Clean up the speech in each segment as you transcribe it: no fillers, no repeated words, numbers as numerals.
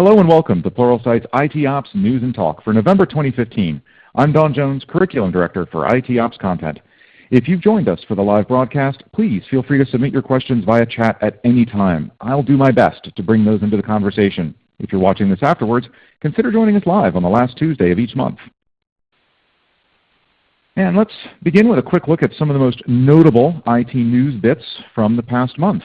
Hello and welcome to Pluralsight's IT Ops News and Talk for November 2015. I'm Don Jones, Curriculum Director for IT Ops Content. If you've joined us for the live broadcast, please feel free to submit your questions via chat at any time. I'll do my best to bring those into the conversation. If you're watching this afterwards, consider joining us live on the last Tuesday of each month. And let's begin with a quick look at some of the most notable IT news bits from the past month.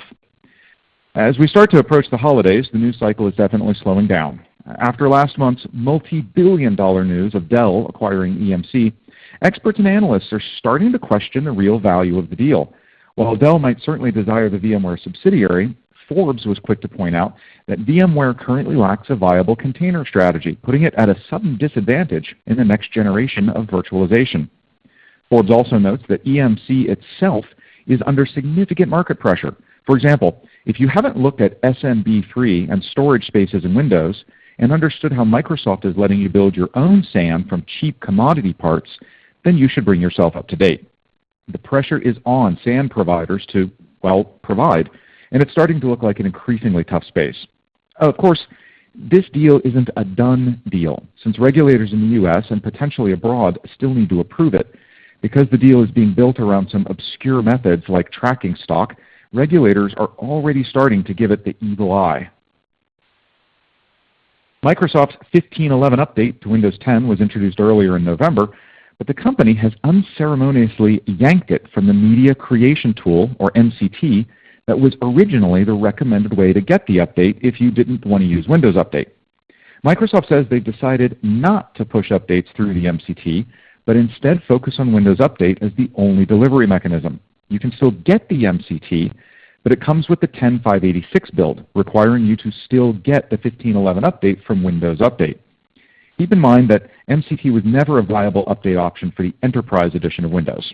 As we start to approach the holidays, the news cycle is definitely slowing down. After last month's multi-billion-dollar news of Dell acquiring EMC, experts and analysts are starting to question the real value of the deal. While Dell might certainly desire the VMware subsidiary, Forbes was quick to point out that VMware currently lacks a viable container strategy, putting it at a sudden disadvantage in the next generation of virtualization. Forbes also notes that EMC itself is under significant market pressure. For example, if you haven't looked at SMB3 and storage spaces in Windows and understood how Microsoft is letting you build your own SAN from cheap commodity parts, then you should bring yourself up to date. The pressure is on SAN providers to, well, provide, and it's starting to look like an increasingly tough space. Of course, this deal isn't a done deal, since regulators in the U.S. and potentially abroad still need to approve it. Because the deal is being built around some obscure methods like tracking stock, regulators are already starting to give it the evil eye. Microsoft's 15.11 update to Windows 10 was introduced earlier in November, but the company has unceremoniously yanked it from the Media Creation Tool, or MCT, that was originally the recommended way to get the update if you didn't want to use Windows Update. Microsoft says they've decided not to push updates through the MCT, but instead focus on Windows Update as the only delivery mechanism. You can still get the MCT, but it comes with the 10.586 build, requiring you to still get the 15.11 update from Windows Update. Keep in mind that MCT was never a viable update option for the Enterprise edition of Windows.